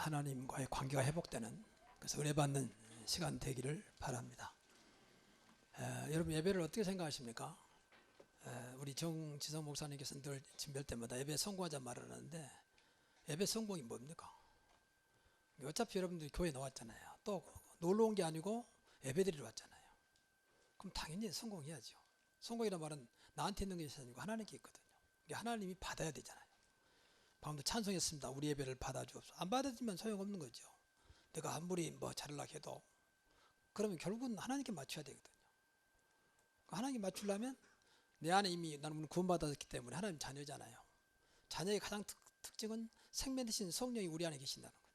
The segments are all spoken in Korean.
하나님과의 관계가 회복되는, 그래서 은혜 받는 시간 되기를 바랍니다. 여러분 예배를 어떻게 생각하십니까? 우리 정지성 목사님께서 늘 진별 때마다 예배 성공하자 말을 하는데, 예배 성공이 뭡니까? 어차피 여러분들이 교회 나왔잖아요. 또 놀러 온 게 아니고 예배 드리러 왔잖아요. 그럼 당연히 성공해야죠. 성공이란 말은 나한테 있는 것이 아니고 하나님께 있거든요. 하나님이 받아야 되잖아요. 방금도 찬송했습니다. 우리 예배를 받아주옵소서. 안 받아주면 소용없는 거죠. 내가 아무리 뭐 잘하려고 해도 그러면 결국은 하나님께 맞춰야 되거든요. 하나님께 맞추려면 내 안에 이미 나는 구원받았기 때문에 하나님 자녀잖아요. 자녀의 가장 특징은 생명 되신 성령이 우리 안에 계신다는 거예요.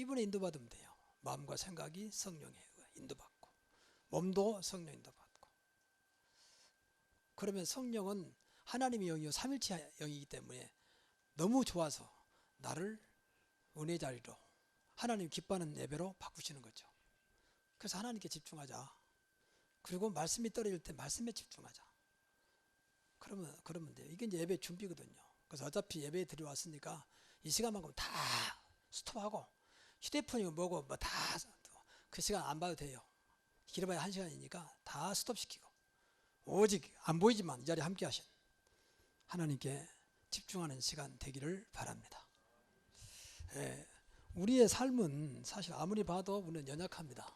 이분에 인도받으면 돼요. 마음과 생각이 성령에 인도받고, 몸도 성령 인도받고. 그러면 성령은 하나님의 영이요 삼일체 영이기 때문에 너무 좋아서 나를 은혜 자리로, 하나님 기뻐하는 예배로 바꾸시는 거죠. 그래서 하나님께 집중하자. 그리고 말씀이 떨어질 때 말씀에 집중하자. 그러면 돼요. 이게 이제 예배 준비거든요. 그래서 어차피 예배에 들어왔으니까 이 시간만큼 다 스톱하고, 휴대폰이고 뭐고 뭐 다 그 시간 안 봐도 돼요. 길어봐야 1시간이니까 다 스톱시키고, 오직 안 보이지만 이 자리에 함께 하신 하나님께 집중하는 시간 되기를 바랍니다. 우리의 삶은 사실 아무리 봐도 우리는 연약합니다.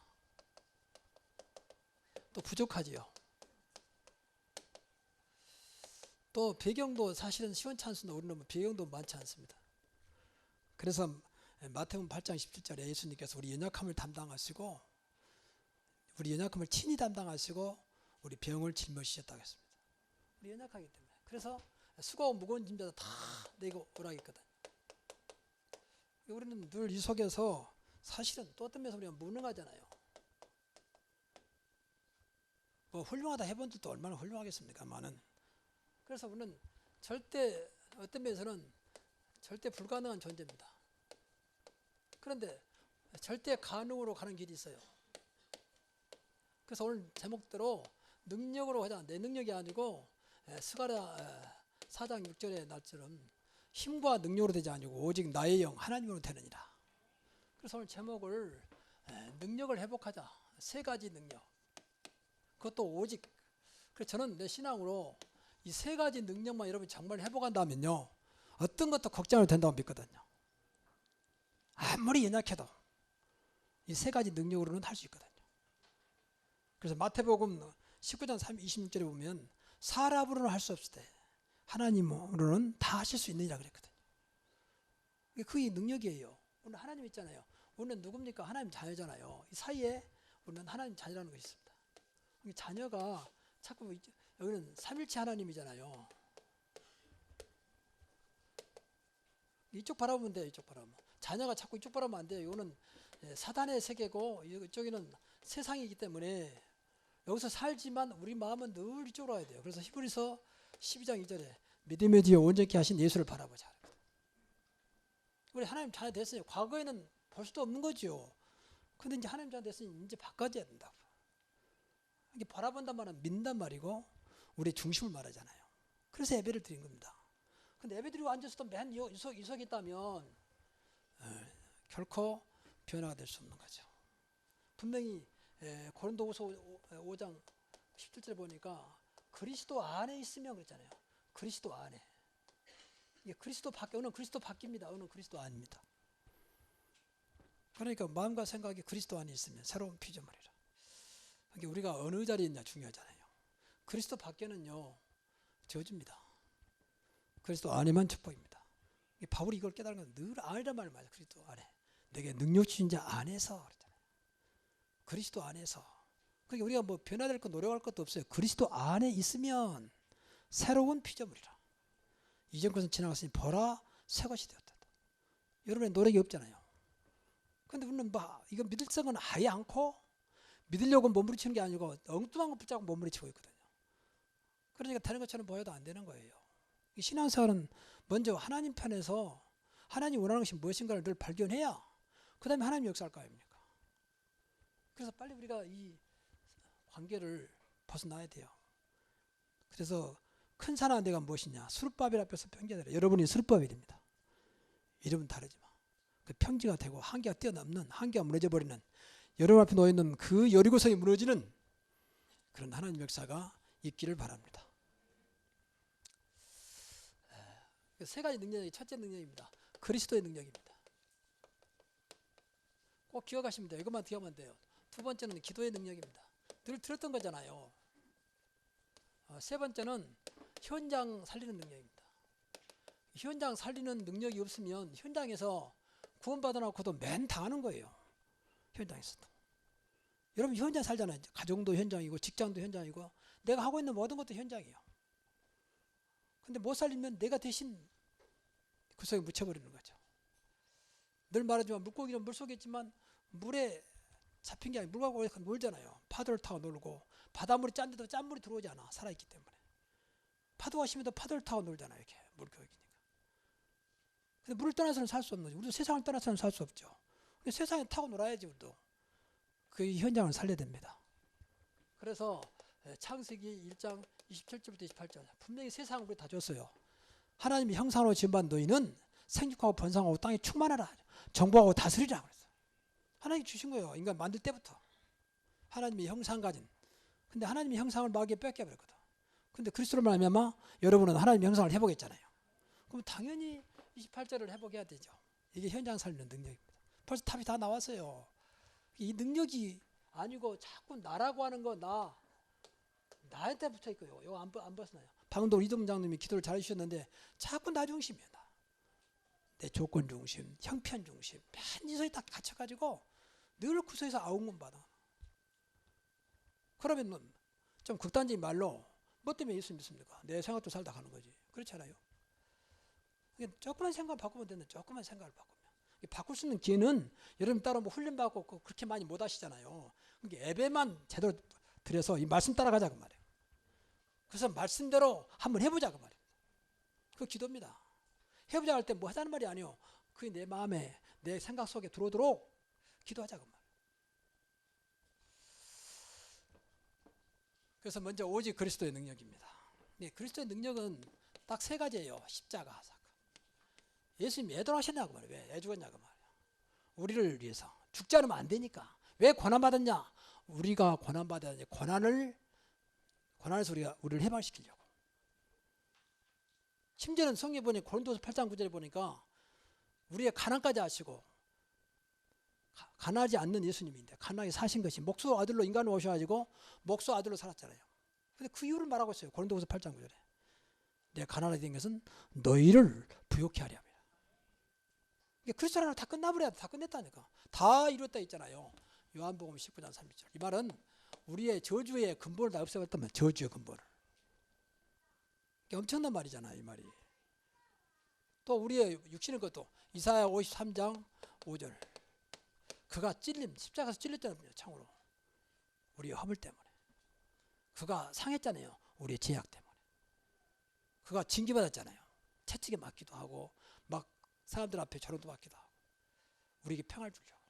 또 부족하지요. 또 배경도 사실은 시원치 않습니다. 우리는 배경도 많지 않습니다. 그래서 마태복음 8장 17절에 예수님께서 우리 연약함을 담당하시고, 우리 연약함을 친히 담당하시고 우리 병을 짊어지셨다고 했습니다. 우리 연약하기 때문에. 그래서 수고하고 무거운 짐자도 다 내고 오라고 했거든. 우리는 늘 이 속에서 사실은 또 어떤 면에서 우리가 무능하잖아요. 뭐 훌륭하다 해본 적도 얼마나 훌륭하겠습니까만은. 그래서 우리는 절대 어떤 면에서는 절대 불가능한 존재입니다. 그런데 절대 가능으로 가는 길이 있어요. 그래서 오늘 제목대로 능력으로 하자. 내 능력이 아니고 스가랴 4장 6절의 날처럼 힘과 능력으로 되지 아니고 오직 나의 영 하나님으로 되느니라. 그래서 오늘 제목을 능력을 회복하자. 3가지 능력. 그것도 오직. 그래서 저는 내 신앙으로 이 3가지 능력만 여러분이 정말 회복한다면요, 어떤 것도 걱정을 된다고 믿거든요. 아무리 연약해도 이 3가지 능력으로는 할 수 있거든요. 그래서 마태복음 19장 26절에 보면 사람으로는 할 수 없을 때 하나님으로는 다 하실 수 있느니라 그랬거든요. 그게 능력이에요. 오늘 하나님 있잖아요. 우리는 누굽니까? 하나님 자녀잖아요. 이 사이에 우리는 하나님 자녀라는 것이 있습니다. 자녀가 자꾸, 여기는 삼일체 하나님이잖아요. 이쪽 바라보면 돼요. 이쪽 바라보면. 자녀가 자꾸 이쪽 바라보면 안 돼요. 이거는 사단의 세계고 이쪽에는 세상이기 때문에 여기서 살지만 우리 마음은 늘 이쪽으로 와야 돼요. 그래서 히브리서 12장 2절에 믿음의 뒤에 온전케 하신 예수를 바라보자. 우리 하나님 자녀 됐어요. 과거에는 볼 수도 없는 거죠. 근데 이제 하나님 자녀 됐으니 이제 바꿔줘야 된다고. 이게 바라본단 말은 믿는단 말이고 우리의 중심을 말하잖아요. 그래서 예배를 드린 겁니다. 근데 예배 드리고 앉아서도 맨 이 속에 있다면 결코 변화가 될 수 없는 거죠. 분명히 고린도후서 5장 17절에 보니까 그리스도 안에 있으면 그랬잖아요. 그리스도 안에. 이게 그리스도 밖에, 어느 그리스도 밖입니다. 어느 그리스도 아닙니다. 그러니까 마음과 생각이 그리스도 안에 있으면 새로운 피조물이라. 그러니까 우리가 어느 자리에 있냐 중요하잖아요. 그리스도 밖에는요 저주입니다. 그리스도 안에만 축복입니다. 바울이 이걸 깨달은 건 늘 안이란 말을 맞아요. 그리스도 안에. 내게 능력 주신 자 안에서 그랬잖아요. 그리스도 안에서. 그러니까 우리가 뭐 변화될 것, 노력할 것도 없어요. 그리스도 안에 있으면 새로운 피조물이라. 이전 것은 지나갔으니 보라 새 것이 되었다. 여러분의 노력이 없잖아요. 그런데 우리는 이거 믿을 생각은 아예 않고 믿으려고 몸부림치는 게 아니고 엉뚱한 거 붙잡고 몸부림치고 있거든요. 그러니까 다른 것처럼 보여도 안 되는 거예요. 신앙생활은 먼저 하나님 편에서 하나님 원하는 것이 무엇인가를 늘 발견해야 그 다음에 하나님 역사할 거 아닙니까? 그래서 빨리 우리가 이 관계를 벗어나야 돼요. 그래서 큰 사나운 데가 무엇이냐? 수르바벨 앞에서 편지하더라. 여러분이 수르바벨입니다. 이름은 다르지만 그 평지가 되고 한계가 뛰어넘는, 한계가 무너져 버리는, 여러분 앞에 놓여 있는 그 여리고성이 무너지는 그런 하나님 역사가 있기를 바랍니다. 세 가지 능력이 첫째 능력입니다. 그리스도의 능력입니다. 꼭 기억하시면 돼요. 이것만 기억하면 돼요. 두 번째는 기도의 능력입니다. 늘 들었던 거잖아요. 세 번째는 현장 살리는 능력입니다. 현장 살리는 능력이 없으면 현장에서 구원받아놓고도 맨 당하는 거예요. 현장에서도. 여러분 현장 살잖아요. 가정도 현장이고 직장도 현장이고 내가 하고 있는 모든 것도 현장이에요. 근데 못 살리면 내가 대신 그 속에 묻혀버리는 거죠. 늘 말하지만 물고기는 물속에 있지만 물에 잡힌 게 아니라 물하고 놀잖아요. 파도를 타고 놀고 바닷물이 짠데도 짠물이 들어오지 않아. 살아있기 때문에. 파도가 심해도 파도를 타고 놀잖아요. 이렇게 물고기니까. 근데 물을 떠나서는 살 수 없는 거죠. 우리도 세상을 떠나서는 살 수 없죠. 세상에 타고 놀아야지 우리도. 그 현장을 살려야 됩니다. 그래서 창세기 1장 27절부터 28절 분명히 세상을 우리 다 줬어요. 하나님이 형상으로 지음받은 너희는 생육하고 번성하고 땅에 충만하라, 정복하고 다스리라 그랬어요. 하나님이 주신 거예요. 인간 만들 때부터. 하나님의 형상 가진. 근데 하나님의 형상을 마귀에 뺏겨버렸거든. 근데 그리스도로 말미암아 여러분은 하나님의 형상을 회복했잖아요. 그럼 당연히 28절을 회복해야 되죠. 이게 현장 살리는 능력입니다. 벌써 답이 다 나왔어요. 이 능력이 아니고 자꾸 나라고 하는 거 나한테 붙어 있고요. 이거 안 벗어나요. 방금도 이동 장님이 기도를 잘 해주셨는데 자꾸 나 중심이야. 내 조건 중심, 형편 중심, 맨 이소에 딱 갇혀가지고 늘 구석에서 아웅만 받아. 그러면 좀 극단적인 말로 뭐 때문에 예수 믿습니까? 내 생각도 살다 가는 거지. 그렇잖아요. 조금만 생각을 바꾸면 되는데 조금만 생각을 바꾸면. 바꿀 수 있는 기회는 여러분 따로 뭐 훈련받고 그렇게 많이 못 하시잖아요. 그러니까 예배만 제대로 드려서 이 말씀 따라가자 그 말이에요. 그래서 말씀대로 한번 해보자 그 말이에요. 그 기도입니다. 해보자 할 때 뭐 하자는 말이 아니에요. 그게 내 마음에 내 생각 속에 들어오도록 기도하자 그 말이에요. 그래서 먼저 오직 그리스도의 능력입니다. 네, 그리스도의 능력은 딱 세 가지예요. 십자가 사건. 예수님이 왜 돌아가셨냐고 말이에요. 왜 죽었냐고 말이에요. 우리를 위해서. 죽지 않으면 안 되니까. 왜 고난받았냐? 우리가 고난받아야 돼. 고난에서 우리를 해방시키려고. 심지어는 성경에 보니 고린도서 8장 9절에 보니까 우리의 가난까지 아시고 가난하지 않는 예수님인데 가난하게 사신 것이 목수 아들로 인간으로 오셔가지고 목수 아들로 살았잖아요. 근데 그 이유를 말하고 있어요. 고린도서 8장 9절에. 내 가난하게 된 것은 너희를 부욕케 하려 함이라. 그리스도라는 다 끝나버려야 돼. 다 끝냈다니까. 다 이뤘다 있잖아요. 요한복음 19장 30절. 이 말은 우리의 저주의 근본을 다 없애버렸다면 저주의 근본을. 엄청난 말이잖아요. 이 말이. 또 우리의 육신의 것도 이사야 53장 5절. 그가 십자가에서 찔렸잖아요. 창으로. 우리의 허물 때문에. 그가 상했잖아요. 우리의 죄악 때문에. 그가 징계받았잖아요. 채찍에 맞기도 하고 막 사람들 앞에 조롱도 받기도 하고 우리에게 평화를 주려고.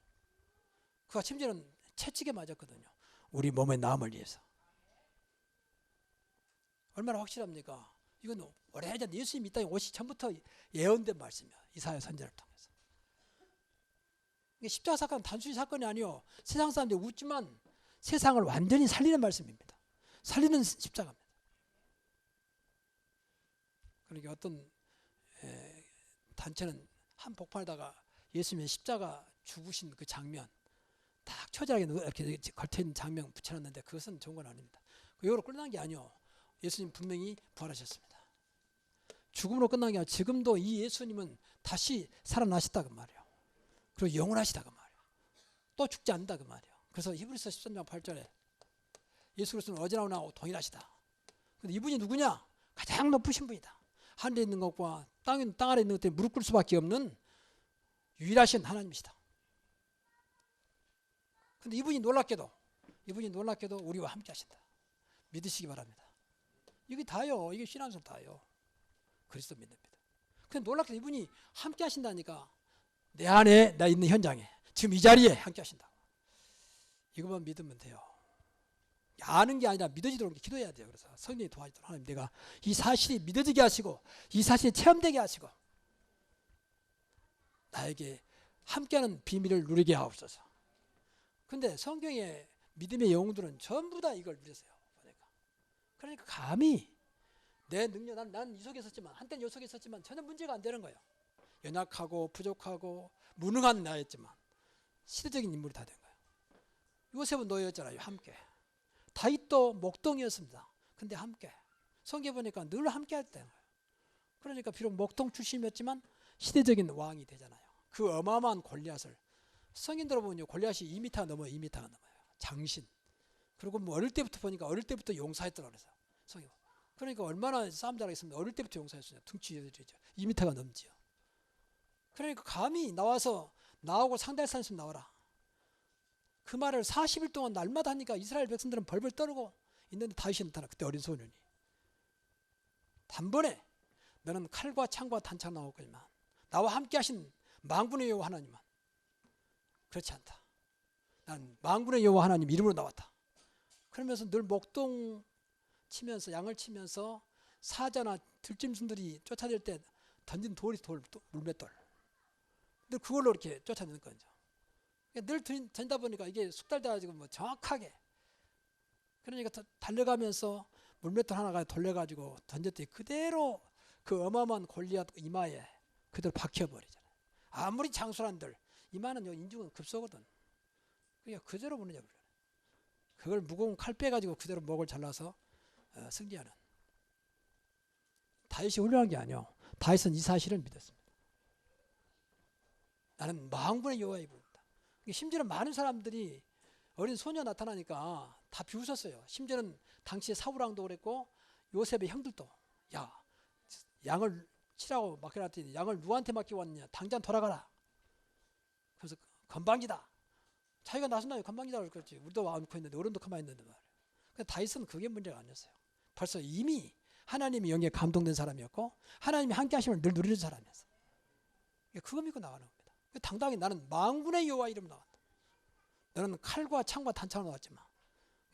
그가 심지어는 채찍에 맞았거든요. 우리 몸의 나음을 위해서. 얼마나 확실합니까? 이건 오래전 예수님이 이 땅에 오시기 전부터 예언된 말씀이야. 이사야 선지자를 통해서. 십자가 사건은 단순히 사건이 아니요. 세상 사람들이 웃지만 세상을 완전히 살리는 말씀입니다. 살리는 십자가입니다. 그러니까 어떤 단체는 한 복판에다가 예수님의 십자가 죽으신 그 장면 딱 처절하게 이렇게 걸쳐있는 장면 붙여놨는데 그것은 좋은 건 아닙니다. 이거로 끝난 게 아니요. 예수님 분명히 부활하셨습니다. 죽음으로 끝난 게 아니라 지금도 이 예수님은 다시 살아나셨다 그 말이에요. 그리고 영원하시다 그 말이에요. 또 죽지 않는다 그 말이에요. 그래서 히브리서 13장 8절에 예수 그리스도는 어제나 오늘 동일하시다. 근데 이분이 누구냐? 가장 높으신 분이다. 하늘에 있는 것과 땅 아래 있는 것 때문에 무릎 꿇을 수밖에 없는 유일하신 하나님이시다. 근데 이분이 놀랍게도 우리와 함께 하신다. 믿으시기 바랍니다. 이게 다요. 이게 신앙생활 다요. 그리스도 믿습니다. 근데 놀랍게도 이분이 함께 하신다니까 내 안에 나 있는 현장에 지금 이 자리에 함께 하신다. 이것만 믿으면 돼요. 아는 게 아니라 믿어지도록 기도해야 돼요. 그래서 성령이 도와주도록 하나님 내가 이 사실이 믿어지게 하시고 이 사실이 체험되게 하시고 나에게 함께하는 비밀을 누리게 하옵소서. 근데 성경의 믿음의 영웅들은 전부 다 이걸 누렸어요. 그러니까 감히 내 능력, 난 이 속에 있었지만, 한때는 이 속에 있었지만 전혀 문제가 안 되는 거예요. 연약하고 부족하고 무능한 나였지만 시대적인 인물이 다 된 거예요. 요셉은 노예였잖아요. 함께. 다윗도 목동이었습니다. 근데 함께. 성경 보니까 늘 함께 할 때는 거예요. 그러니까 비록 목동 출신이었지만 시대적인 왕이 되잖아요. 그 어마어마한 골리앗을, 성인 들어보면 골리앗이 2m 넘어요. 2m가 넘어요. 장신. 그리고 뭐 어릴 때부터 보니까 어릴 때부터 용사했더라고요. 그래서 성경. 그러니까 얼마나 싸움 잘하겠습니까? 어릴 때부터 용사했어요. 등치 2m가 넘지요. 그러니까 감히 나와서 나하고 상대할 사람 있으면 나와라. 그 말을 40일 동안 날마다 하니까 이스라엘 백성들은 벌벌 떠르고 있는데 다윗이 나타나. 그때 어린 소년이. 단번에 너는 칼과 창과 단창 나올 거지만 나와 함께 하신 만군의 여호와 하나님은 그렇지 않다. 난 만군의 여호와 하나님 이름으로 나왔다. 그러면서 늘 목동 치면서, 양을 치면서 사자나 들짐승들이 쫓아낼 때 던진 돌이 물맷돌. 늘 그걸로 이렇게 쫓아내는 거죠. 늘 던다 보니까 이게 숙달돼가지고 뭐 정확하게. 그러니까 달려가면서 물맷돌 하나가 돌려가지고 던졌더니 그대로 그 어마어마한 골리앗 이마에 그대로 박혀버리잖아요. 아무리 장수란들 이마는 인중은 급소거든. 그러니까 그대로 무너져 버려요. 그걸 무거운 칼 빼가지고 그대로 목을 잘라서 승리하는. 다윗이 훌륭한 게 아니요. 다윗은 이 사실을 믿었습니다. 나는 만군의 여호와의 부르다. 심지어는 많은 사람들이 어린 소녀 나타나니까 다 비웃었어요. 심지어는 당시에 사울왕도 그랬고 요셉의 형들도 야 양을 치라고 맡겨놨더니 양을 누구한테 맡기고 왔느냐. 당장 돌아가라. 그래서 건방지다. 자기가 나선다고 건방지다고 그랬지. 우리도 안고 있는데 어른도 가만히 있는데 말이에요. 근데 다윗은 그게 문제가 아니었어요. 벌써 이미 하나님의 영에 감동된 사람이었고 하나님이 함께 하심을 늘 누리는 사람이었어요. 그거 믿고 나가는 겁니다. 당당히 나는 만군의 여호와 이름 나왔다. 너는 칼과 창과 단창으로 나왔지만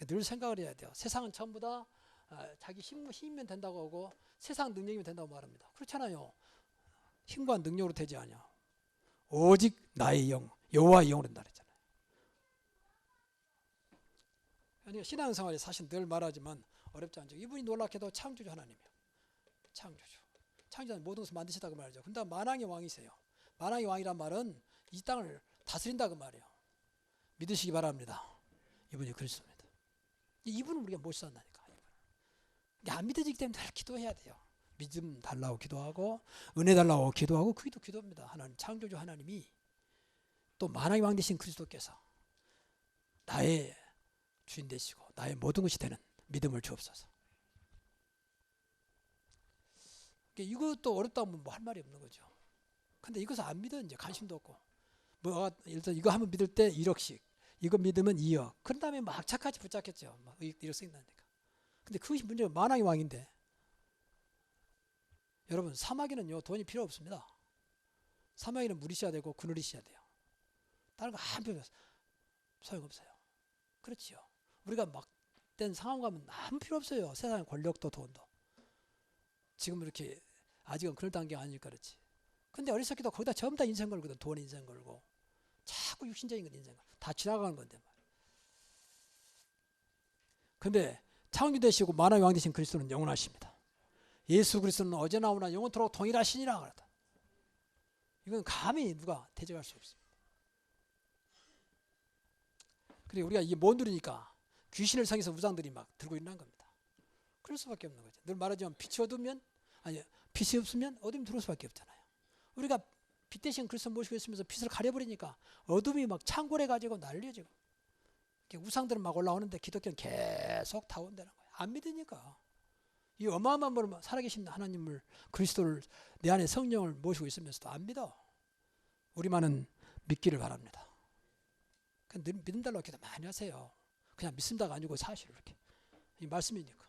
늘 생각을 해야 돼요. 세상은 전부 다 자기 힘이면 된다고 하고 세상 능력이면 된다고 말합니다. 그렇잖아요. 힘과 능력으로 되지 않냐. 오직 나의 영, 여호와의 영으로 된다 그랬잖아요. 그러니까 신앙생활에 사실 늘 말하지만 어렵지 않죠. 이분이 놀랍게도 창조주 하나님이에요. 창조주. 창조주는 모든 것을 만드시다고 말이죠. 근데 만왕의 왕이세요. 만왕의 왕이란 말은 이 땅을 다스린다 그 말이에요. 믿으시기 바랍니다. 이분이 그리스도입니다. 이분은 우리가 못 산다니까. 안 믿어지기 때문에 늘 기도해야 돼요. 믿음 달라고 기도하고 은혜 달라고 기도하고 그게 또 기도입니다. 하나님 창조주 하나님이 또 만왕의 왕 되신 그리스도께서 나의 주인 되시고 나의 모든 것이 되는 믿음을 주옵소서. 이것도 어렵다고 하면 뭐 할 말이 없는 거죠. 근데 이것을 안 믿어 이제 관심도 없고 뭐 예를 들어 이거 한번 믿을 때 1억씩 이거 믿으면 2억 그런 다음에 막 착같이 붙잡겠죠. 막 1억 생긴다니까. 근데 그것이 문제가 만왕의 왕인데 여러분 사마귀는요 돈이 필요 없습니다. 사마귀는 물이 있어야 되고 그늘이 있어야 돼요. 다른 거 한 필요 소용없어요. 그렇지요. 우리가 막된 상황 가면 아무 필요 없어요. 세상의 권력도 돈도. 지금 이렇게 아직은 그럴 단계가 아니니까 그렇지. 근데 어렸을 때도 거기다 전부 다 인생 걸거든. 돈 인생 걸고 자꾸 육신적인 건 인생 걸고 다 지나가는 건데 말이야. 근데 창조되시고 만왕의 왕 되신 그리스도는 영원하십니다. 예수 그리스도는 어제나 오나 영원토록 동일하시니라 그러다. 이건 감히 누가 대적할 수 없습니다. 그리고 우리가 이게 못 누리니까 귀신을 상해서 우상들이 막 들고 있는 겁니다. 그럴 수밖에 없는 거죠. 늘 말하지만 빛이 어두우면 빛이 없으면 어둠이 들어올 수밖에 없잖아요. 우리가 빛 대신 그리스도 모시고 있으면서 빛을 가려버리니까 어둠이 막 창궐해가지고 난리지고 우상들은 막 올라오는데 기독교는 계속 타온다는 거예요. 안 믿으니까. 이 어마어마한 분을 살아계신 하나님을 그리스도를 내 안에 성령을 모시고 있으면서도 안 믿어. 우리만은 믿기를 바랍니다. 믿음 달라고 기도 많이 하세요. 그냥 믿습니다가 아니고 사실을 이렇게. 이 말씀이니까.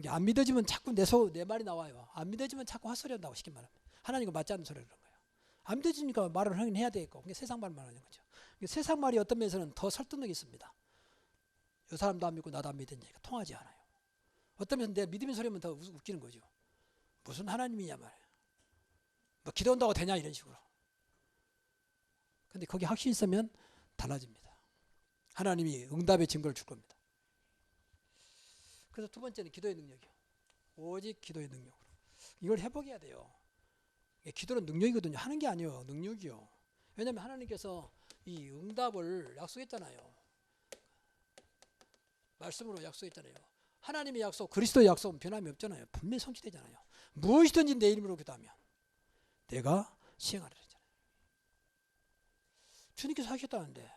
안 믿어지면 자꾸 내 말이 나와요. 안 믿어지면 자꾸 헛소리 한다고 쉽게 말합니다. 하나님과 맞지 않는 소리를 그런 거예요. 안 믿어지니까 말을 하긴 해야 되겠고 그게 세상 말만 하는 거죠. 세상 말이 어떤 면에서는 더 설득력이 있습니다. 이 사람도 안 믿고 나도 안 믿으니까 통하지 않아요. 어떤 면에서는 내 믿음의 소리면 더 웃기는 거죠. 무슨 하나님이냐 말이에요. 뭐 기도한다고 되냐 이런 식으로. 근데 거기 확신이 있으면 달라집니다. 하나님이 응답의 증거를 줄 겁니다. 그래서 두 번째는 기도의 능력이요. 오직 기도의 능력으로. 이걸 회복해야 돼요. 기도는 능력이거든요. 하는 게 아니에요. 능력이요. 왜냐하면 하나님께서 이 응답을 약속했잖아요. 말씀으로 약속했잖아요. 하나님의 약속, 그리스도의 약속은 변함이 없잖아요. 분명히 성취되잖아요. 무엇이든지 내 이름으로 기도하면 내가 시행하리라 했잖아요. 주님께서 하셨다는데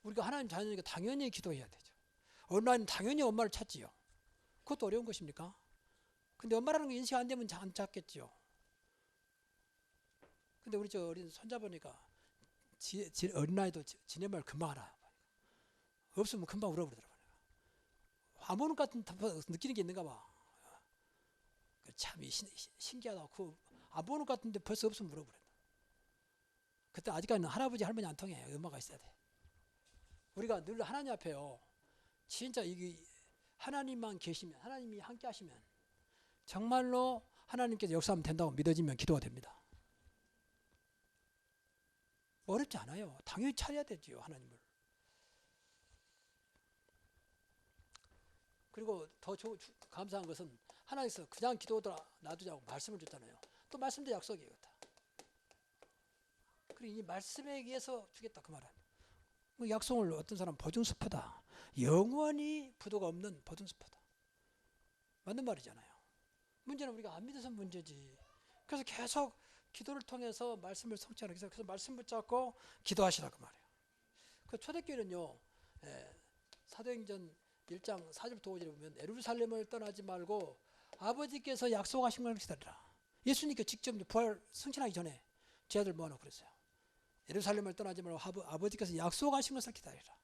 우리가 하나님 자녀니까 당연히 기도해야 되죠. 엄마는 당연히 엄마를 찾지요. 그것도 어려운 것입니까? 근데 엄마라는 게 인식 안 되면 안 찾겠지요. 근데 우리 저 어린 손자 보니까 어린아이도 지네 말 금방 알아. 없으면 금방 울어버리더라고요. 아무런 같은 느끼는 게 있는가 봐. 참 신기하다. 그 아무런 같은데 벌써 없으면 울어버려. 그때 아직까지는 할아버지 할머니 안 통해. 엄마가 있어야 돼. 우리가 늘 하나님 앞에요. 진짜 이게 하나님만 계시면, 하나님이 함께 하시면 정말로 하나님께서 역사하면 된다고 믿어지면 기도가 됩니다. 어렵지 않아요. 당연히 찾아야 되지요, 하나님을. 그리고 더 감사한 것은 하나님께서 그냥 기도하더라 놔두자고 말씀을 줬잖아요. 또 말씀도 약속이에요. 그리고 이 말씀에 의해서 주겠다 그 말은. 그 약속을 어떤 사람은 보증수표다. 영원히 부도가 없는 보증수표다. 맞는 말이잖아요. 문제는 우리가 안 믿어서 문제지. 그래서 계속 기도를 통해서 말씀을 성취하는 거예요. 그래서 말씀 붙잡고 기도하시라 그 말이에요. 그 초대교회는요. 사도행전 1장 4절부터 5절에 보면 예루살렘을 떠나지 말고 아버지께서 약속하신 걸 기다리라. 예수님께 직접 부활 승천하기 전에 제자들 모아놓고 그랬어요. 예루살렘을 떠나지 말고 아버지께서 약속하신 것을 기다리라.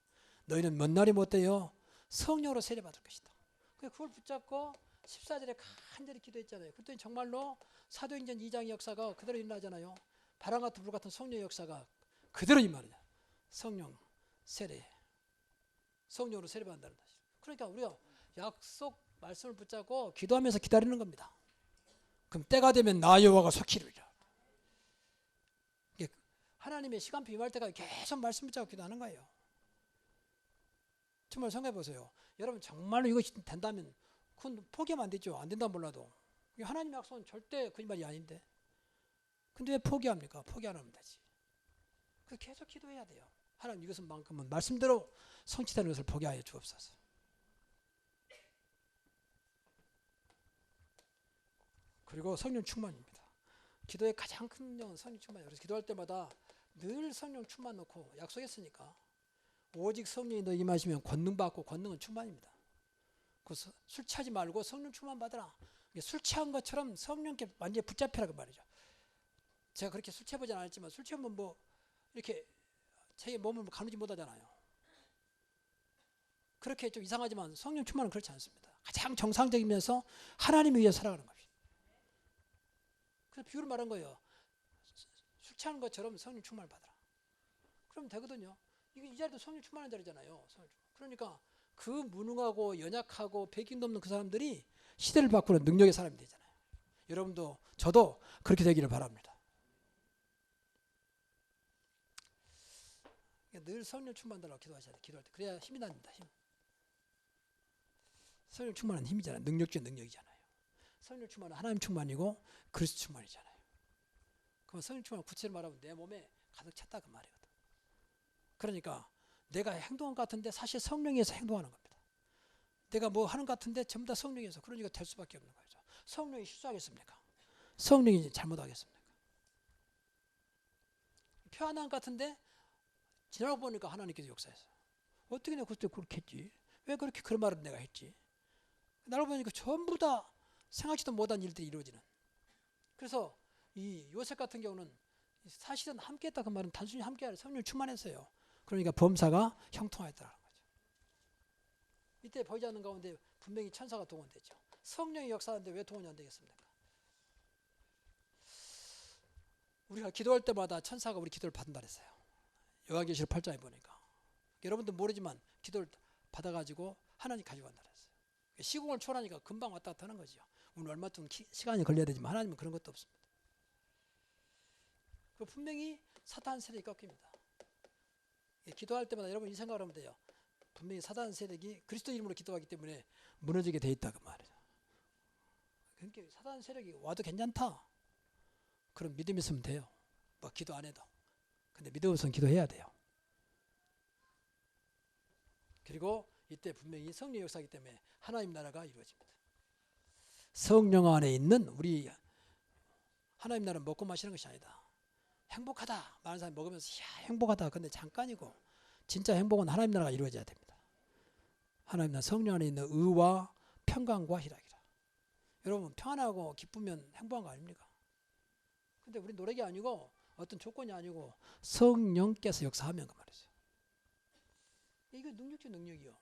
너희는 먼 날이 못되어 성령으로 세례받을 것이다. 그걸 붙잡고 14절에 간절히 기도했잖아요. 그랬더니 정말로 사도행전 2장의 역사가 그대로 일어나잖아요. 바람 같은 불 같은 성령의 역사가 그대로 임하느냐. 성령 세례. 성령으로 세례받는다는 것이죠. 그러니까 우리가 약속 말씀을 붙잡고 기도하면서 기다리는 겁니다. 그럼 때가 되면 나 여호와가 속히 이루리라. 하나님의 시간표 임할 때까지 계속 말씀 붙잡고 기도하는 거예요. 정말 생각해 보세요. 여러분 정말로 이것이 된다면 그건 포기하면 안 되죠. 안 된다면 몰라도. 하나님의 약속은 절대 거짓말이 아닌데. 근데 왜 포기합니까? 포기 안 하면 되지. 그래서 계속 기도해야 돼요. 하나님 이것은만큼은 말씀대로 성취되는 것을 포기하여 주옵소서. 그리고 성령 충만입니다. 기도의 가장 큰 능력은 성령 충만이에요. 그래서 기도할 때마다 늘 성령 충만 넣고 약속했으니까 오직 성령이 너 임하시면 권능 받고 권능은 충만입니다. 그래서 술 취하지 말고 성령 충만 받으라. 술 취한 것처럼 성령께 완전히 붙잡히라 그 말이죠. 제가 그렇게 술 취해보진 않았지만 술 취하면 뭐 이렇게 제 몸을 가누지 못하잖아요. 그렇게 좀 이상하지만 성령 충만은 그렇지 않습니다. 가장 정상적이면서 하나님을 위해 살아가는 겁니다. 그래서 비유를 말한 거예요. 술 취하는 것처럼 성령 충만을 받아라. 그러면 되거든요. 이 자리도 성령 충만한 자리잖아요. 그러니까 그 무능하고 연약하고 배경도 없는 그 사람들이 시대를 바꾸는 능력의 사람이 되잖아요. 여러분도 저도 그렇게 되기를 바랍니다. 늘 성령 충만달라고 기도하셔야 돼요. 기도할 때. 그래야 힘이 납니다. 힘. 성령 충만은 힘이잖아요. 능력 중에 능력이잖아요. 성령 충만은 하나님 충만이고 그리스도 충만이잖아요. 그럼 성령 충만을 구체로 말하면 내 몸에 가득 찼다 그 말이거든. 그러니까 내가 행동한 것 같은데 사실 성령에서 행동하는 겁니다. 내가 뭐 하는 것 같은데 전부 다 성령에서. 그러니까 될 수밖에 없는 거죠. 성령이 실수하겠습니까? 성령이 잘못하겠습니까? 표현한 것 같은데 지나고 보니까 하나님께서 역사했어요. 어떻게 내가 그때 그렇게 했지? 왜 그렇게 그런 말을 내가 했지? 나를 보니까 전부 다 생각지도 못한 일들이 이루어지는. 그래서 이 요셉 같은 경우는 사실은 함께했다 그 말은 단순히 함께하는 성령 충만했어요. 그러니까 범사가 형통하였다는 거죠. 이때 보이지 않는 가운데 분명히 천사가 동원됐죠. 성령이 역사하는데 왜 동원이 안 되겠습니까? 우리가 기도할 때마다 천사가 우리 기도를 받는다 그랬어요. 요한계시록 8장에 보니까. 여러분도 모르지만 기도를 받아가지고 하나님 가져간다 그랬어요. 시공을 초월하니까 금방 왔다 갔다 하는 거죠. 오늘 얼마 좀 시간이 걸려야 되지만 하나님은 그런 것도 없습니다. 그 분명히 사탄 세력이 꺾입니다. 기도할 때마다 여러분 이 생각을 하면 돼요. 분명히 사탄 세력이 그리스도 이름으로 기도하기 때문에 무너지게 돼 있다 그 말이죠. 그러니까 사탄 세력이 와도 괜찮다. 그런 믿음이 있으면 돼요. 뭐 기도 안 해도. 근데 믿음 없으면 기도해야 돼요. 그리고 이때 분명히 성령 역사이기 때문에 하나님 나라가 이루어집니다. 성령 안에 있는 우리 하나님 나라는 먹고 마시는 것이 아니다. 행복하다 많은 사람이 먹으면서 야 행복하다. 근데 잠깐이고 진짜 행복은 하나님 나라가 이루어져야 됩니다. 하나님 나라 성령 안에 있는 의와 평강과 희락이라. 여러분 평안하고 기쁘면 행복한 거 아닙니까? 근데 우리 노력이 아니고 어떤 조건이 아니고 성령께서 역사하면 그 말이죠. 이거 능력이죠, 능력이요.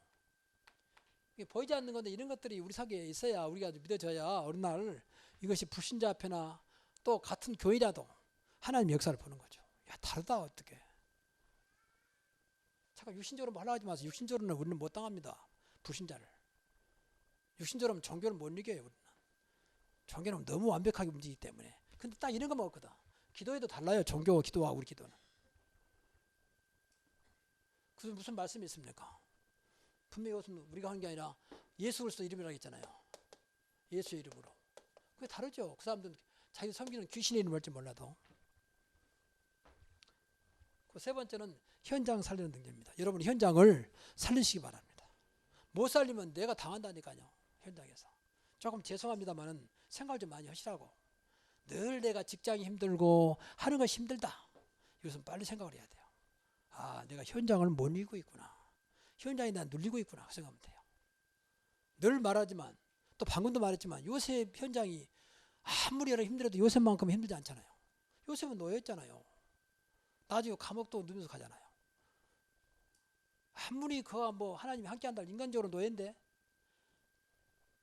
이게 보이지 않는 건데 이런 것들이 우리 사회에 있어야 우리가 믿어져야 어느 날 이것이 불신자 앞에나 또 같은 교회라도 하나님 역사를 보는 거죠. 야 다르다 어떻게. 잠깐 육신적으로 말하지 마세요. 육신적으로는 우리는 못 당합니다. 불신자를. 육신적으로 종교를 못 이겨요. 우리는. 종교는 너무 완벽하게 움직이기 때문에. 근데 딱 이런 거 먹었거든. 기도에도 달라요. 종교와 기도와 우리 기도는. 그래서 무슨 말씀이 있습니까? 분명히 이것은 우리가 하는 게 아니라 예수 그리스도 이름이라고 했잖아요. 예수의 이름으로. 그게 다르죠. 그 사람들은 자기 섬기는 귀신의 이름을 할지 몰라도. 그 세 번째는 현장 살리는 능력입니다. 여러분 현장을 살리시기 바랍니다. 못 살리면 내가 당한다니까요. 현장에서. 조금 죄송합니다만은 생각을 좀 많이 하시라고. 늘 내가 직장이 힘들고 하는 것이 힘들다. 이것은 빨리 생각을 해야 돼요. 아, 내가 현장을 못 이기고 있구나. 현장에 난 눌리고 있구나. 그 생각하면 돼요. 늘 말하지만 또 방금도 말했지만 요셉 현장이 아무리 여러 힘들어도 요셉만큼 힘들지 않잖아요. 요셉은 노예였잖아요. 나중에 감옥도 누면서 가잖아요. 아무리 그가 뭐 하나님이 함께 한다 인간적으로 노예인데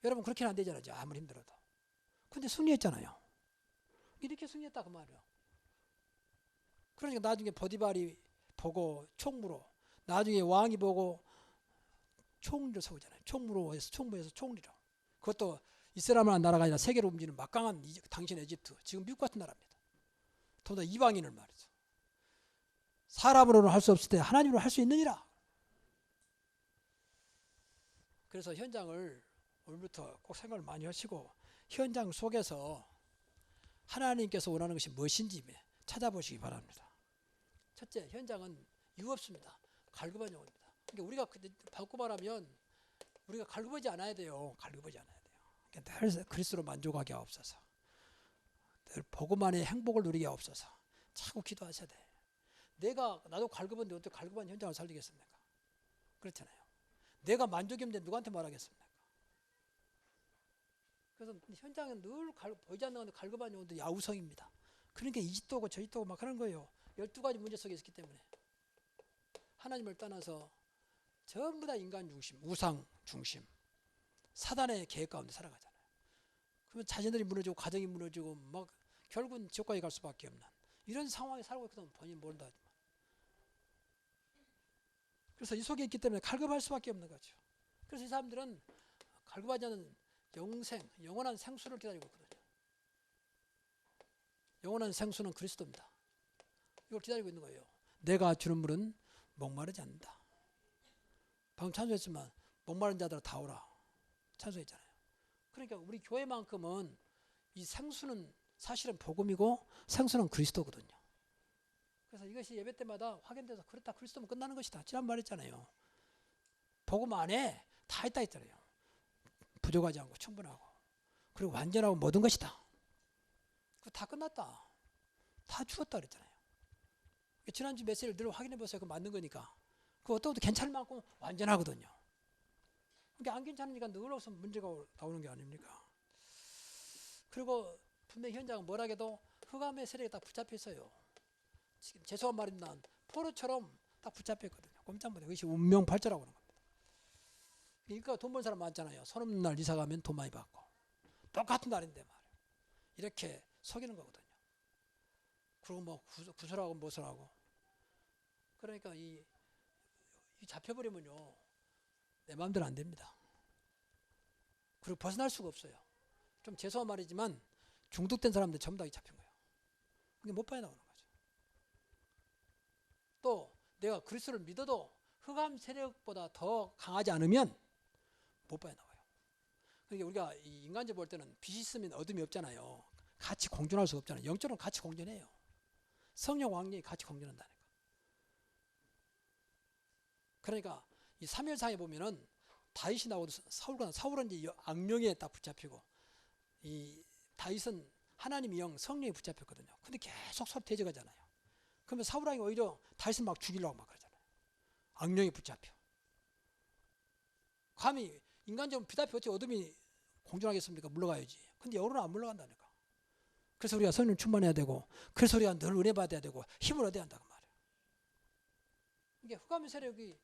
여러분 그렇게는 안 되잖아요. 아무리 힘들어도. 근데 승리했잖아요. 이렇게 승리했다 그 말이에요. 그러니까 나중에 보디발이 보고 총무로 나중에 왕이 보고 총리로 세우잖아요. 총무로에서 총리로. 그것도 이스라엘 나라가 아니라 세계로 움직이는 막강한 당신 에집트 지금 미국 같은 나라입니다. 더더 이방인을 말이죠. 사람으로는 할 수 없을 때 하나님으로 할 수 있느니라. 그래서 현장을 오늘부터 꼭 생각을 많이 하시고 현장 속에서 하나님께서 원하는 것이 무엇인지 찾아보시기 바랍니다. 첫째, 현장은 이유 없습니다. 갈급한 영혼입니다. 그러니까 우리가 바꿔 말하면 우리가 갈급하지 않아야 돼요. 갈급하지 않아야 돼요. 그러니까 늘 그리스도로 만족하게 하옵소서. 늘 복음만의 행복을 누리게 하옵소서. 자꾸 기도하셔야 돼. 나도 갈급한데 어떻게 갈급한 현장을 살리겠습니까? 그렇잖아요. 내가 만족이 없는데 누구한테 말하겠습니까? 그래서 현장은 늘 보이지 않는 건데 갈급한 영혼도 야우성입니다. 그러니까 이 짓도 오고 저 짓도 오고 막 하는 거예요. 12가지 문제 속에 있기 때문에. 하나님을 떠나서 전부 다 인간 중심, 우상 중심, 사단의 계획 가운데 살아가잖아요. 그러면 자신들이 무너지고 가정이 무너지고 막 결국은 지옥까지 갈 수밖에 없는 이런 상황에 살고 있거든. 본인 모른다 하지만. 그래서 이 속에 있기 때문에 갈급할 수밖에 없는 거죠. 그래서 이 사람들은 갈급하지 않은 영원한 생수를 기다리고 있거든요. 영원한 생수는 그리스도입니다. 이걸 기다리고 있는 거예요. 내가 주는 물은 목마르지 않는다. 방금 찬송했지만 목마른 자들아 다 오라. 찬송했잖아요. 그러니까 우리 교회만큼은 이 생수는 사실은 복음이고 생수는 그리스도거든요. 그래서 이것이 예배 때마다 확인돼서 그렇다 그리스도면 끝나는 것이다. 지난 말했잖아요. 복음 안에 다 있다 했잖아요. 부족하지 않고 충분하고 그리고 완전하고 모든 것이다. 그거 다 끝났다. 다 죽었다 그랬잖아요. 지난주 메시지를 늘 확인해 보세요. 그거 맞는 거니까. 그거 어떤 것도 괜찮을 만큼 완전하거든요. 그러니까 안 괜찮으니까 늘 없으면 문제가 나오는 게 아닙니까? 그리고 분명히 현장은 뭐라해도 흑암의 세력에 다 붙잡혀 있어요. 지금 죄송한 말입니다. 포로처럼 딱 붙잡혀 있거든요. 꼼짝 못해요. 그것이 운명팔자라고 하는 겁니다. 그러니까 돈 버는 사람 많잖아요. 손 없는 날 이사 가면 돈 많이 받고 똑같은 날인데 말이에요. 이렇게 속이는 거거든요. 그리고 뭐 구설하고 무엇을하고 그러니까 이 잡혀버리면요 내 마음대로 안 됩니다. 그리고 벗어날 수가 없어요. 좀 죄송한 말이지만 중독된 사람들 전부 다 잡힌 거예요. 그게 못 빠져나오는 거죠. 또 내가 그리스도를 믿어도 흑암 세력보다 더 강하지 않으면 못 빠져나와요. 그러니까 우리가 이 인간적으로 볼 때는 빛이 있으면 어둠이 없잖아요. 같이 공존할 수가 없잖아요. 영적으로는 같이 공존해요. 성령 왕령이 같이 공존한다니까. 그러니까 이 사무엘상에 보면은 다윗이 나오도 사울은 이제 악령에 딱 붙잡히고 이 다윗은 하나님의 영 성령에 붙잡혔거든요. 근데 계속 서로 대적하잖아요. 그러면 사울 왕이 오히려 다윗을 막 죽이려고 막 그러잖아요. 악령에 붙잡혀. 감히 인간적으로 빛 앞에 어찌 어둠이 공존하겠습니까? 물러가야지. 근데 영으로는 안 물러간다니까. 그래서 우리가 성령 충만해야 되고, 그래서 우리가 늘 은혜 받아야 되고 힘을 얻어야 한다고 말이에요. 이게 흑암의 세력이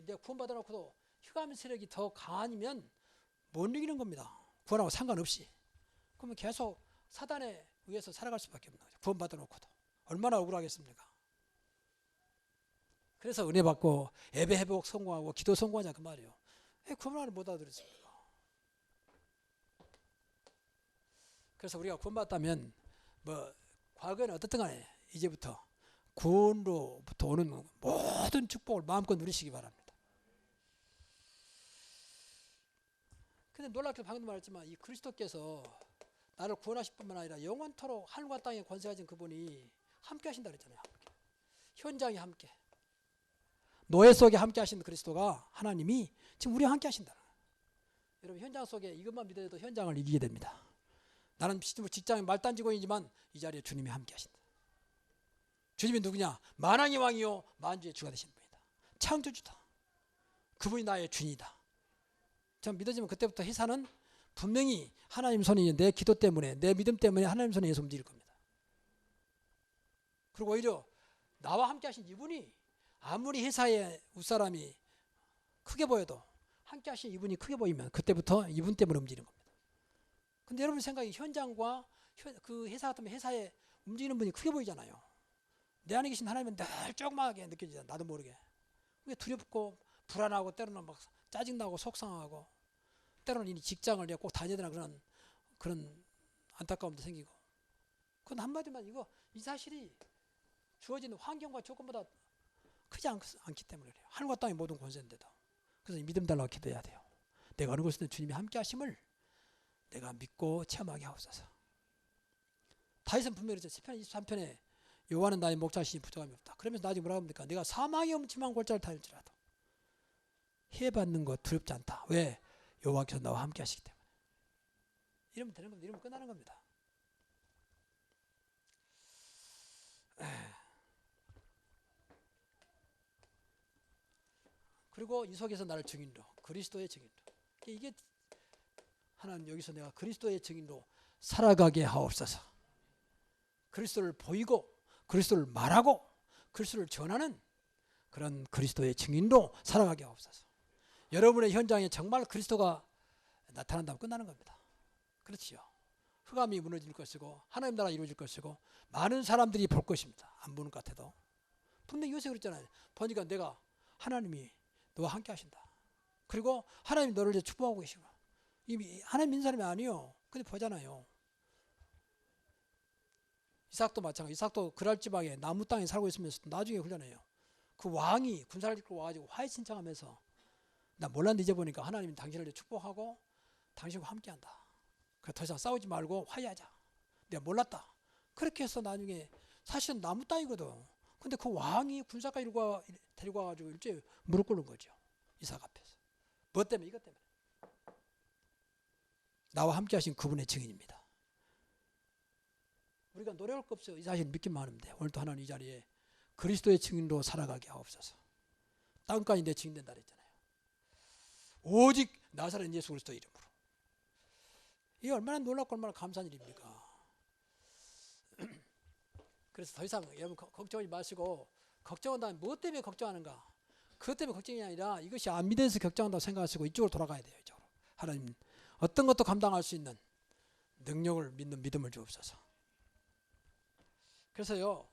내가 구원받아 놓고도 흑암의 세력이 더 강하면 못 이기는 겁니다. 구원하고 상관없이. 그러면 계속 사단에 의해서 살아갈 수밖에 없는 거죠. 구원받아 놓고도. 얼마나 억울하겠습니까? 그래서 은혜 받고 예배 회복 성공하고 기도 성공하자 그 말이에요. 왜 구원을 못 알아들었습니까? 그래서 우리가 구원받았다면 뭐 과거에는 어떻든 간에 이제부터 구원으로부터 오는 모든 축복을 마음껏 누리시기 바랍니다. 근데 놀랍게 방금 말했지만 이 그리스도께서 나를 구원하실 뿐만 아니라 영원토록 하늘과 땅에 권세 가진 그분이 함께 하신다 그랬잖아요. 함께. 현장에 함께. 노예 속에 함께 하시는 그리스도가 하나님이 지금 우리와 함께 하신다. 여러분 현장 속에 이것만 믿어도 현장을 이기게 됩니다. 나는 직장의 말단직원이지만 이 자리에 주님이 함께 하신다. 주님이 누구냐? 만왕의 왕이요 만주의 주가 되신 분이다. 창조주다. 그분이 나의 주인이다. 전 믿어지면 그때부터 회사는 분명히 하나님 손이 내 기도 때문에 내 믿음 때문에 하나님 손에 의해서 움직일 겁니다. 그리고 오히려 나와 함께 하신 이분이 아무리 회사의 윗사람이 크게 보여도 함께 하신 이분이 크게 보이면 그때부터 이분 때문에 움직이는 겁니다. 근데 여러분 생각이 현장과 그 회사 같으면 회사에 움직이는 분이 크게 보이잖아요. 내 안에 계신 하나님은 늘 조그맣게 느껴지잖아. 나도 모르게. 그게 두렵고 불안하고 때로는 막 짜증나고 속상하고 때로는 이 직장을 내가 꼭 다녀야 되나 그런 안타까움도 생기고. 그건 한마디만 이 사실이 주어지는 환경과 조건보다 크지 않기 때문에 그래요. 하늘과 땅의 모든 권세인데도. 그래서 믿음 달라고 기도해야 돼요. 내가 어느 곳에든 주님이 함께 하심을 내가 믿고 체험하게 하옵소서. 다윗은 분명히 그랬죠. 시편 23편에 여호와는 나의 목자시니 부족함이 없다. 그러면서 나중에 뭐라고 합니까? 내가 사망의 음침한 골짜기를 다닐지라도 해받는 것 두렵지 않다. 왜? 여호와께서 나와 함께 하시기 때문에. 이러면 되는 겁니다. 이러면 끝나는 겁니다. 그리고 이 속에서 나를 증인로, 그리스도의 증인로. 이게 하나님 여기서 내가 그리스도의 증인로 살아가게 하옵소서. 그리스도를 보이고 그리스도를 말하고 그리스도를 전하는 그런 그리스도의 증인로 살아가게 하옵소서. 여러분의 현장에 정말 그리스도가 나타난다면 끝나는 겁니다. 그렇지요. 흑암이 무너질 것이고 하나님 나라 이루어질 것이고 많은 사람들이 볼 것입니다. 안 보는 것 같아도. 분명히 요새 그랬잖아요. 보니까 내가 하나님이 너와 함께 하신다. 그리고 하나님이 너를 이제 축복하고 계시고 이미 하나님 믿는 사람이 아니요. 근데 보잖아요. 이삭도 마찬가지. 이삭도 그랄 지방에 나무 땅에 살고 있으면서 나중에 훈련해요. 그 왕이 군사를 이끌고 와가지고 화해 신청하면서 나 몰랐는데 이제 보니까 하나님이 당신을 축복하고 당신과 함께한다. 그래 더 이상 싸우지 말고 화해하자. 내가 몰랐다. 그렇게 해서 나중에 사실은 나무 땅이거든. 근데 그 왕이 군사까지 데리고 와가지고 일제히 무릎 꿇는 거죠. 이삭 앞에서. 뭐 때문에? 이것 때문에. 나와 함께 하신 그분의 증인입니다. 우리가 노력할 거 없어요. 이 사실 믿기만 하면 돼. 오늘도 하나님 이 자리에 그리스도의 증인으로 살아가게 하옵소서. 땅까지 내 증인된다 그랬잖아요. 오직 나사렛 예수 그리스도 이름으로. 이게 얼마나 놀랍고 얼마나 감사한 일입니까? 그래서 더 이상 여러분 걱정하지 마시고 걱정한다면 무엇 때문에 걱정하는가? 그것 때문에 걱정이 아니라 이것이 안 믿어서 걱정한다고 생각하시고 이쪽으로 돌아가야 돼요. 이쪽으로. 하나님 어떤 것도 감당할 수 있는 능력을 믿는 믿음을 주옵소서. 그래서요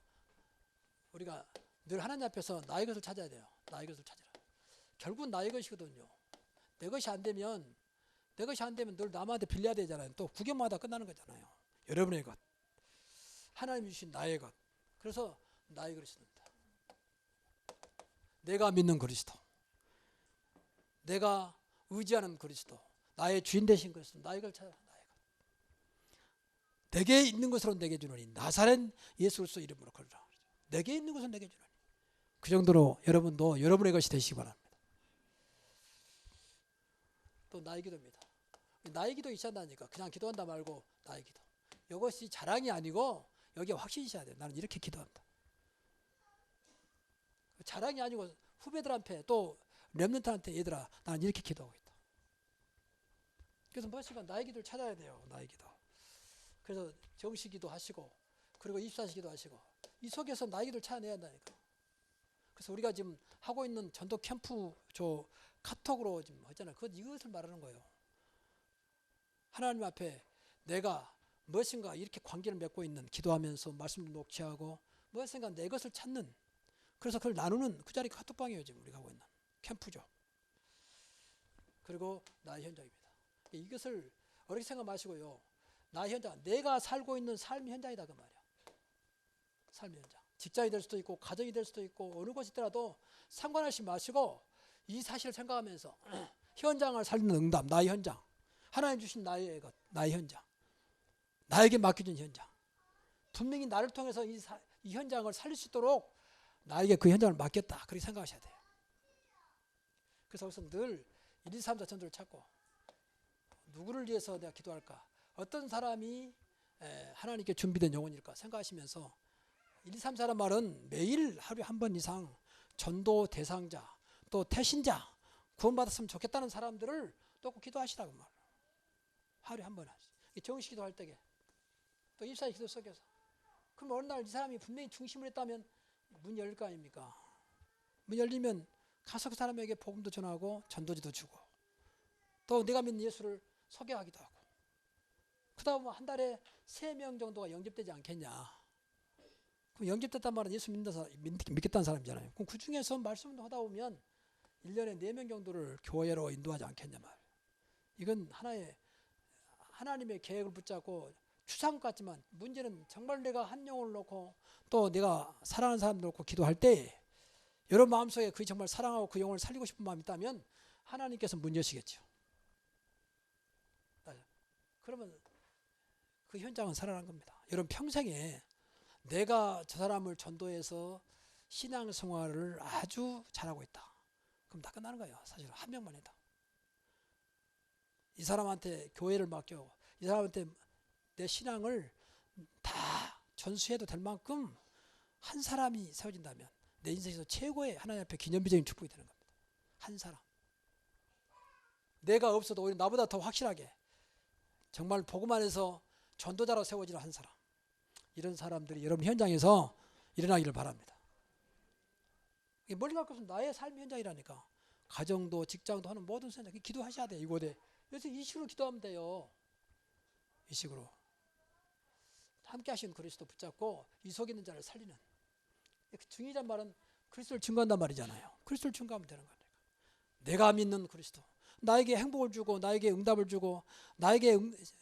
우리가 늘 하나님 앞에서 나의 것을 찾아야 돼요. 나의 것을 찾으라. 결국은 나의 것이거든요. 내 것이 안 되면 늘 남한테 빌려야 되잖아요. 또 구경마다 끝나는 거잖아요. 여러분의 것, 하나님이 주신 나의 것. 그래서 나의 것을 씁니다. 내가 믿는 그리스도, 내가 의지하는 그리스도, 나의 주인 되신 그리스도, 나의 걸 찾아라. 나의 것. 내게 있는 것으로 내게 주노니 나사렛 예수 그리스도 이름으로 걸으라. 내게 있는 것은 내게 주노니. 그 정도로 여러분도 여러분의 것이 되시기 바랍니다. 또 나의 기도입니다. 나의 기도 있어야 한다니까. 그냥 기도한다 말고 나의 기도. 이것이 자랑이 아니고 여기에 확신이 있어야 돼요. 나는 이렇게 기도한다. 자랑이 아니고 후배들한테 또 렘넌트한테 얘들아 나는 이렇게 기도하고 있다. 그래서 무엇인가 나의 기도를 찾아야 돼요. 나의 기도. 그래서 정시 기도하시고 그리고 24시 기도하시고 이 속에서 나의 기도를 찾아내야 한다니까. 그래서 우리가 지금 하고 있는 전도 캠프 저 카톡으로 지금 하잖아요. 이것을 말하는 거예요. 하나님 앞에 내가 무엇인가 이렇게 관계를 맺고 있는 기도하면서 말씀을 녹취하고 무엇인가 내 것을 찾는 그래서 그걸 나누는 그 자리 카톡방이에요. 지금 우리가 하고 있는 캠프죠. 그리고 나의 현장입니다. 이것을 어렵게 생각 마시고요. 나의 현장, 내가 살고 있는 삶의 현장이다 그 말이야. 삶의 현장. 직장이 될 수도 있고 가정이 될 수도 있고 어느 곳이 있더라도 상관하지 마시고 이 사실을 생각하면서 현장을 살리는 응답, 나의 현장. 하나님 주신 나의 것, 나의 현장. 나에게 맡겨진 현장. 분명히 나를 통해서 이 현장을 살릴 수 있도록 나에게 그 현장을 맡겼다. 그렇게 생각하셔야 돼요. 그래서 우선 늘 1, 2, 3, 4 전도를 찾고 누구를 위해서 내가 기도할까? 어떤 사람이 하나님께 준비된 영혼일까? 생각하시면서 1, 2, 3, 4란 말은 매일 하루에 한 번 이상 전도 대상자 또 태신자 구원받았으면 좋겠다는 사람들을 또 기도하시라고 말이에요. 하루에 한 번 하시죠. 정식 기도할 때에 또 입사의 기도 속에서 그럼 어느 날 이 사람이 분명히 중심을 했다면 문 열릴 거 아닙니까? 문 열리면 가서 그 사람에게 복음도 전하고 전도지도 주고 또 내가 믿는 예수를 소개하기도 하고 그 다음 한 달에 3명 정도가 영접되지 않겠냐. 그럼 영접됐단 말은 예수 믿겠다는 사람이잖아요. 그럼 그 중에서 말씀을 하다 보면 1년에 4명 정도를 교회로 인도하지 않겠냐 말. 이건 하나님의 계획을 붙잡고 추상 같지만 문제는 정말 내가 한 영혼을 놓고 또 내가 사랑하는 사람들 놓고 기도할 때 여러분 마음속에 그 정말 사랑하고 그 영혼을 살리고 싶은 마음이 있다면 하나님께서 문 여시겠죠. 그러면 그 현장은 살아난 겁니다. 여러분 평생에 내가 저 사람을 전도해서 신앙생활을 아주 잘하고 있다. 그럼 다 끝나는 거예요. 사실은 한 명만 해도. 이 사람한테 교회를 맡겨 이 사람한테 내 신앙을 다 전수해도 될 만큼 한 사람이 세워진다면 내 인생에서 최고의 하나님 앞에 기념비적인 축복이 되는 겁니다. 한 사람. 내가 없어도 오히려 나보다 더 확실하게 정말 복음 안에서 전도자로 세워지는 한 사람. 이런 사람들이 여러분 현장에서 일어나기를 바랍니다. 멀리 갈 것은 나의 삶의 현장이라니까. 가정도 직장도 하는 모든 현장 기도하셔야 돼요. 이곳에. 그래서 이 식으로 기도하면 돼요. 이 식으로. 함께 하신 그리스도 붙잡고 이 속에 있는 자를 살리는. 중요한 말은 그리스도를 증거한단 말이잖아요. 그리스도를 증거하면 되는 거니까. 내가 믿는 그리스도. 나에게 행복을 주고 나에게 응답을 주고 나에게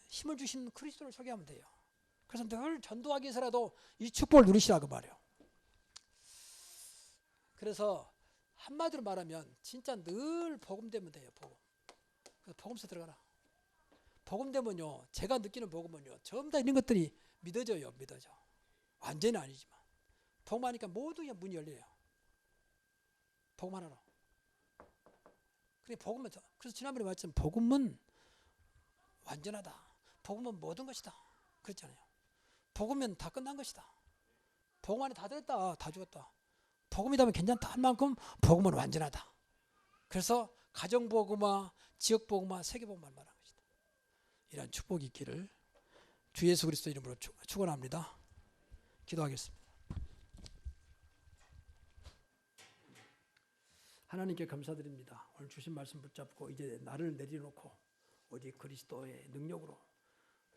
힘을 주신 그리스도를 소개하면 돼요. 그래서 늘 전도하기 위해서라도 이 축복을 누리시라고 말해요. 그래서 한마디로 말하면 진짜 늘 복음되면 돼요. 복음서 들어가라. 복음되면요. 제가 느끼는 복음은요. 전부 다 이런 것들이 믿어져요. 믿어져. 완전히 아니지만. 복음하니까 모든 문이 열려요. 복음하라로. 그래서 지난번에 말했지만 복음은 완전하다. 복음은 모든 것이다. 그랬잖아요. 복음은 다 끝난 것이다. 복음 안에 다 들었다. 다 죽었다. 복음이라면 괜찮다 할 만큼 복음은 완전하다. 그래서 가정복음화, 지역복음화, 세계복음화를 말하는 것이다. 이러한 축복이 있기를 주 예수 그리스도 이름으로 축원합니다. 기도하겠습니다. 하나님께 감사드립니다. 오늘 주신 말씀 붙잡고 이제 나를 내려놓고 오직 그리스도의 능력으로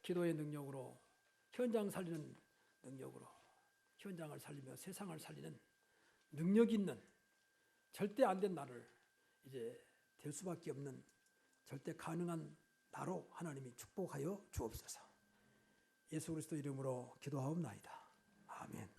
기도의 능력으로 현장 살리는 능력으로 현장을 살리며 세상을 살리는 능력 있는 절대 안 된 나를 이제 될 수밖에 없는 절대 가능한 나로 하나님이 축복하여 주옵소서. 예수 그리스도 이름으로 기도하옵나이다. 아멘.